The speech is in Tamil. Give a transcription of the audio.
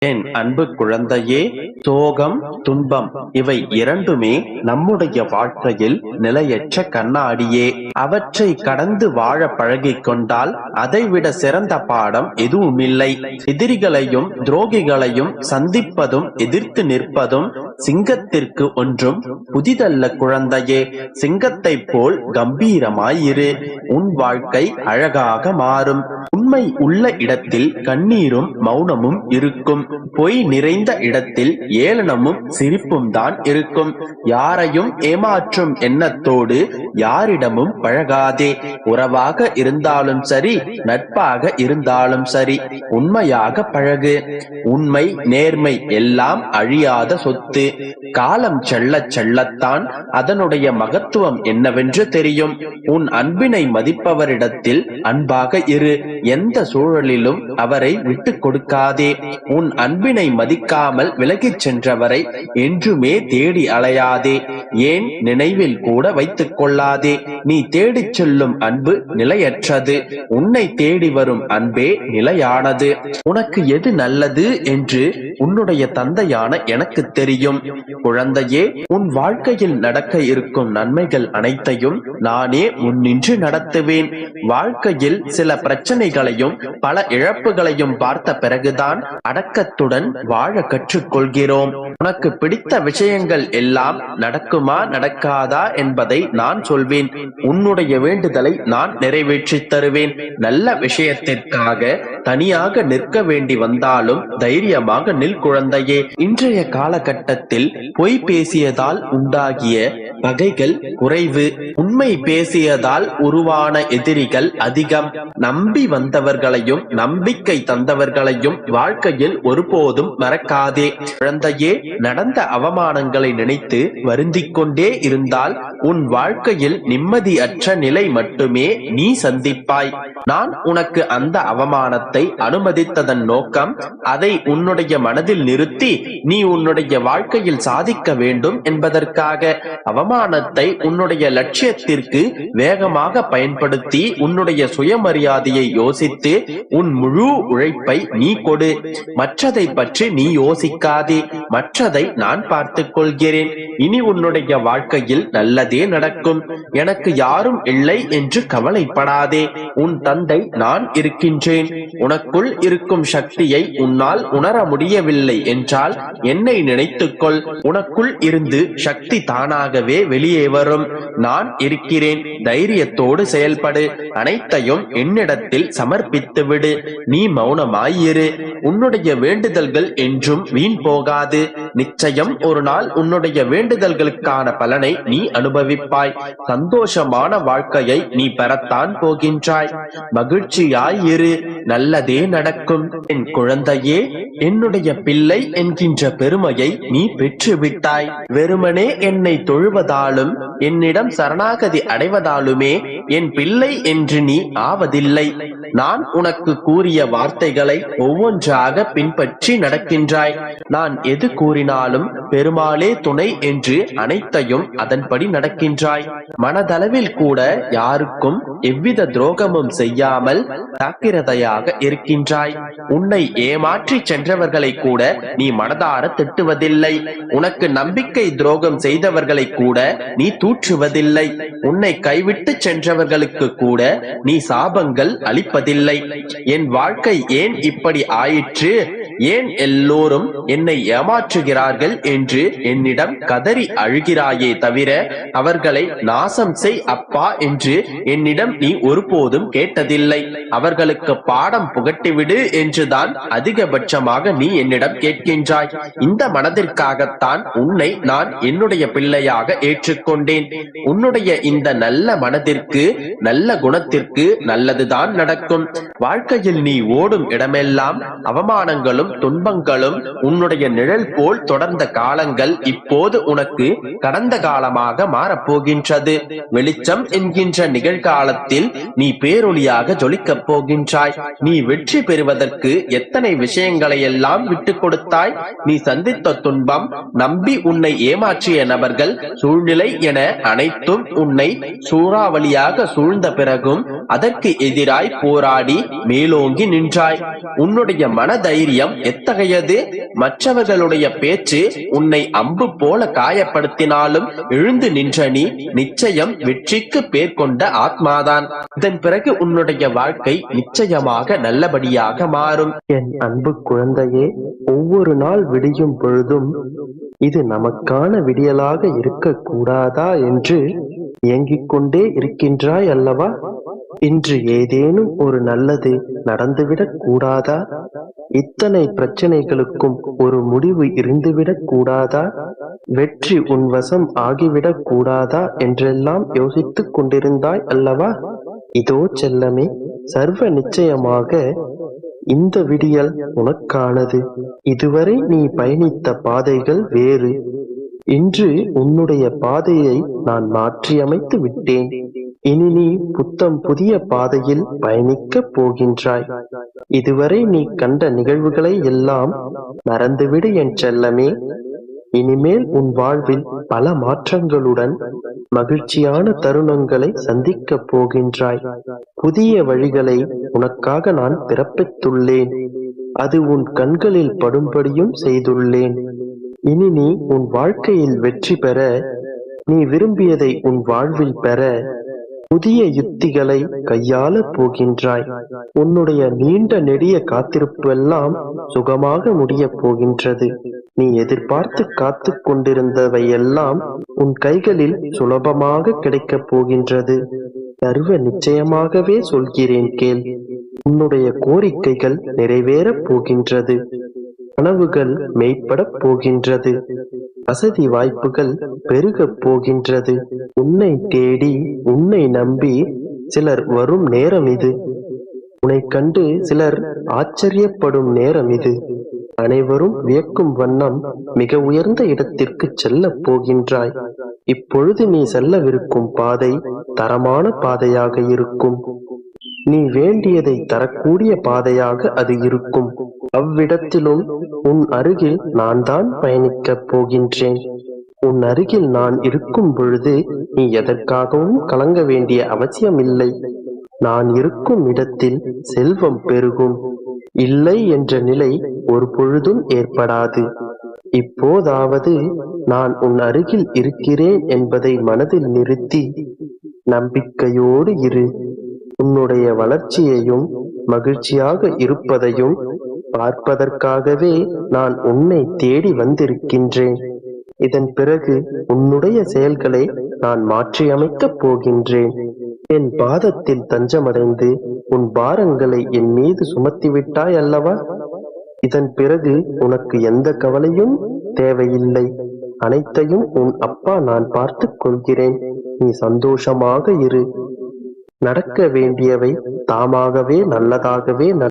என் அன்பு குழந்தையே, சோகம், துன்பம் இவை இரண்டுமே நம்முடைய வாழ்க்கையில் நிலையற்ற கண்ணாடியே. அவற்றை கடந்து வாழ பழகிக் கொண்டால் அதைவிட சிறந்த பாடம் எதுவுமில்லை. எதிரிகளையும் துரோகிகளையும் சந்திப்பதும் எதிர்த்து நிற்பதும் சிங்கத்திற்கு ஒன்றும் புதிதல்ல குழந்தையே. சிங்கத்தை போல் கம்பீரமாயிரு. உன் வாழ்க்கை அழகாக மாறும். உண்மை உள்ள இடத்தில் கண்ணீரும் மௌனமும் இருக்கும். பொய் நிறைந்த இடத்தில் ஏளனமும் சிரிப்பும் தான் இருக்கும். யாரையும் ஏமாற்றும் எண்ணத்தோடு யாரிடமும் பழகாதே. உறவாக இருந்தாலும் சரி, நட்பாக இருந்தாலும் சரி, உண்மையாக பழகு. உண்மை, நேர்மை எல்லாம் அழியாத சொத்து. காலம் செல்ல செல்லத்தான் அதனுடைய மகத்துவம் என்னவென்று தெரியும். உன் அன்பினை மதிப்பவரிடத்தில் அன்பாக இரு. எந்த சூழலிலும் அவரை விட்டு கொடுக்காதே. உன் அன்பினை மதிக்காமல் விலகிச் சென்றவரை என்றுமே தேடி அலையாதே. ஏன் நினைவில் கூட வைத்துக் கொள்ளாதே. நீ தேடிச் செல்லும் அன்பு நிலையற்றது. உன்னை தேடி வரும் அன்பே நிலையானது. உனக்கு எது நல்லது என்று உன்னுடைய தந்தையான எனக்கு தெரியும். குழந்தையே, உன் வாழ்க்கையில் நடக்க இருக்கும் நன்மைகள் அனைத்தையும் நானே முன்னின்று நடத்துவேன். வாழ்க்கையில் சில பிரச்சனைகளையும் பல இழப்புகளையும் பார்த்த பிறகுதான் அடக்கத்துடன் வாழ கற்றுக்கொள்கிறோம். உனக்கு பிடித்த விஷயங்கள் எல்லாம் நடக்குமா நடக்காதா என்பதை நான் சொல்வேன். உன்னுடைய வேண்டுதலை நான் நிறைவேற்றி தருவேன். நல்ல விஷயத்திற்காக தனியாக நிற்க வேண்டி வந்தாலும் தைரியமாக நில் குழந்தையே. இன்றைய காலகட்டத்தில் பொய் பேசியதால் உண்டாகிய பகைகள் குறைவு. உண்மை பேசியதால் உருவான எதிரிகள் அதிகம். நம்பி வந்தவர்களையும் நம்பிக்கை தந்தவர்களையும் வாழ்க்கையில் ஒருபோதும் மறக்காதே. குழந்தையே, நடந்த அவமானங்களை நினைத்து வருந்திக் கொண்டே இருந்தால் உன் வாழ்க்கையில் நிம்மதியற்ற நிலை மட்டுமே நீ சந்திப்பாய். நான் உனக்கு அந்த அவமானத்தை அனுமதித்ததன் நோக்கம் அதை உன்னுடைய மனதில் நிறுத்தி நீ உன்னுடைய வாழ்க்கையில் சாதிக்க வேண்டும் என்பதற்காக. அவமானத்தை உன்னுடைய லட்சியத்திற்கு வேகமாக பயன்படுத்தி உன்னுடைய சுயமரியாதையை யோசித்து உன் முழு உழைப்பை நீ கொடு. மற்றதை பற்றி நீ யோசிக்காதே. மற்றதை நான் பார்த்துக் கொள்கிறேன். இனி உன்னுடைய வாழ்க்கையில் நல்லதே நடக்கும். எனக்கு யாரும் இல்லை என்று கவலைப்படாதே. உன் தந்தை நான் இருக்கின்றேன். உனக்குள் இருக்கும் சக்தியை உன்னால் உணர முடியவில்லை என்றால் என்னை நினைத்துக்கொள். உனக்குள் இருந்து சக்தி தானாகவே வெளியே வரும். நான் இருக்கிறேன். தைரியத்தோடு செயல்படு. அனைத்தையும் என்னிடத்தில் சமர்ப்பித்து விடு. நீ மௌனமாயிரு. உன்னுடைய வேண்டுதல்கள் என்றும் வீண் போகாது. நிச்சயம் ஒரு நாள் உன்னுடைய வேண்டுதல்களுக்கான பலனை நீ அனுபவிப்பாய். சந்தோஷமான வாழ்க்கையை நீ பெறத்தான் போகின்றாய். மகிழ்ச்சியாயிரு. நல்லதே நடக்கும். என் குழந்தையே, என்னுடைய பிள்ளை என்கின்ற பெருமையை நீ பெற்று விட்டாய். வெறுமனே என்னை தொழுவதாலும் என்னிடம் சரணாகதி அடைவதாலுமே என் பிள்ளை என்று நீ ஆவதில்லை. நான் உனக்கு கூறிய வார்த்தைகளை ஒவ்வொன்றாக பின்பற்றி நடக்கின்றாய். நான் எது கூறினாலும் பெருமாளே துணை என்று அனைத்தையும் அதன்படி நடக்கின்றாய். மனதளவில் கூட யாருக்கும் எவ்வித துரோகமும் செய்யாமல் ஜாக்கிரதையாக இருக்கின்றாய். உன்னை ஏமாற்றி சென்றவர்களை கூட நீ மனதார திட்டுவதில்லை. உனக்கு நம்பிக்கை துரோகம் செய்தவர்களை கூட நீ தூற்றுவதில்லை. உன்னை கைவிட்டு சென்றவர்களுக்கு கூட நீ சாபங்கள் அளிப்பதில்லை. என் வாழ்க்கை ஏன் இப்படி ஆயிற்று, ஏன் எல்லோரும் என்னை ஏமாற்றுகிறார்கள் என்று என்னிடம் கதறி அழுகிறாயே தவிர அவர்களை நாசம் செய் அப்பா என்று என்னிடம் நீ ஒருபோதும் கேட்டதில்லை. அவர்களுக்கு பாடம் புகட்டிவிடு என்றுதான் அதிகபட்சமாக நீ என்னிடம் கேட்கின்றாய். இந்த மனதிற்காகத்தான் உன்னை நான் என்னுடைய பிள்ளையாக ஏற்றுக்கொண்டேன். உன்னுடைய இந்த நல்ல மனதிற்கு, நல்ல குணத்திற்கு நல்லதுதான் நடக்கும். வாழ்க்கையில் நீ ஓடும் இடமெல்லாம் அவமானங்களும் துன்பங்களும் உன்னுடைய நிழல் போல் தொடர்ந்த காலங்கள் இப்போது உனக்கு கடந்த காலமாக மாறப்போகின்றது. வெளிச்சம் என்கின்ற நிகழ்காலத்தில் நீ பேரொளியாக ஜொலிக்கப் போகின்றாய். நீ வெற்றி பெறுவதற்கு எத்தனை விஷயங்களை எல்லாம் விட்டு கொடுத்தாய். நீ சந்தித்த துன்பம், நம்பி உன்னை ஏமாற்றிய நபர்கள், சூழ்நிலை என அனைத்தும் உன்னை சூறாவளியாக சூழ்ந்த பிறகும் அதற்கு எதிராய் போராடி மேலோங்கி நின்றாய். உன்னுடைய மனதைரியம் எத்தகையது? மற்றவர்களுடைய பேச்சு உன்னை அம்பு போல காயப்படுத்தினாலும் எழுந்து நின்ற நீ நிச்சயம் வெற்றிக்கு பேர் கொண்ட ஆத்மாதான். இதன் பிறகு உன்னுடைய வாழ்க்கை நிச்சயமாக நல்லபடியாக மாறும். என் அன்பு குழந்தையே, ஒவ்வொரு நாள் விடியும் பொழுதும் இது நமக்கான விடியலாக இருக்கக்கூடாதா என்று இயங்கிக் கொண்டே இருக்கின்றாய் அல்லவா? இன்று ஏதேனும் ஒரு நல்லது நடந்துவிடக் கூடாதா? இத்தனை பிரச்சனைகளுக்கும் ஒரு முடிவு இருந்துவிடக் கூடாதா? வெற்றி உன் வசம் ஆகிவிடக் கூடாதா என்றெல்லாம் யோசித்துக் கொண்டிருந்தாய் அல்லவா? இதோ செல்லமே, சர்வ நிச்சயமாக இந்த விடியல் உனக்கானது. இதுவரை நீ பயணித்த பாதைகள் வேறு. இன்று உன்னுடைய பாதையை நான் மாற்றியமைத்து விட்டேன். இனி நீ புத்தம் புதிய பாதையில் பயணிக்கப் போகின்றாய். இதுவரை நீ கண்ட நிகழ்வுகளை எல்லாம் மறந்துவிடு என் செல்லமே. இனிமேல் உன் வாழ்வில் பல மாற்றங்களுடன் மகிழ்ச்சியான தருணங்களை சந்திக்கப் போகின்றாய். புதிய வழிகளை உனக்காக நான் பிறப்பித்துள்ளேன். அது உன் கண்களில் படும்படியும் செய்துள்ளேன். இனி நீ உன் வாழ்க்கையில் வெற்றி பெற, நீ விரும்பியதை உன் வாழ்வில் பெற புதிய யுத்திகளை கையாள போகின்றாய். உன்னுடைய நீண்ட நெடிய காத்திருப்பெல்லாம் சுகமாக முடியப் போகின்றது. நீ எதிர்பார்த்து காத்து கொண்டிருந்தவையெல்லாம் உன் கைகளில் சுலபமாக கிடைக்கப் போகின்றது. சர்வ நிச்சயமாகவே சொல்கிறேன் கேள். உன்னுடைய கோரிக்கைகள் நிறைவேறப் போகின்றது. கனவுகள் மெய்ப்படப் போகின்றது. வசதி வாய்ப்புகள் பெருகப் போகின்றது. உன்னை தேடி, உன்னை நம்பி சிலர் வரும் நேரம் இது. உன்னை கண்டு சிலர் ஆச்சரியப்படும் நேரம் இது. அனைவரும் வியக்கும் வண்ணம் மிக உயர்ந்த இடத்திற்கு செல்லப் போகின்றாய். இப்பொழுது நீ செல்லவிருக்கும் பாதை தரமான பாதையாக இருக்கும். நீ வேண்டியதை தரக்கூடிய பாதையாக அது இருக்கும். அவ்விடத்திலும் உன் அருகில் நான் தான் பயணிக்கப் போகின்றேன். உன் அருகில் நான் இருக்கும் பொழுது நீ எதற்காகவும் கலங்க வேண்டிய அவசியமில்லை. நான் இருக்கும் இடத்தில் செல்வம் பெருகும். இல்லை என்ற நிலை ஒரு பொழுதும் ஏற்படாது. இப்போதாவது நான் உன் அருகில் இருக்கிறேன் என்பதை மனதில் நிறுத்தி நம்பிக்கையோடு இரு. உன்னுடைய வளர்ச்சியையும் மகிழ்ச்சியாக இருப்பதையும் பார்ப்பதற்காகவே நான் உன்னை தேடி வந்திருக்கின்றேன். இதன் பிறகு உன்னுடைய செயல்களை நான் மாற்றியமைக்கப் போகின்றேன். என் பாதத்தில் தஞ்சமடைந்து உன் பாரங்களை என் மீது சுமத்திவிட்டாய் அல்லவா? இதன் பிறகு உனக்கு எந்த கவலையும் தேவையில்லை. அனைத்தையும் உன் அப்பா நான் பார்த்துக் கொள்கிறேன். நீ சந்தோஷமாக இரு. நடக்க வேண்டியவை தாமாகவே நல்லதாகவே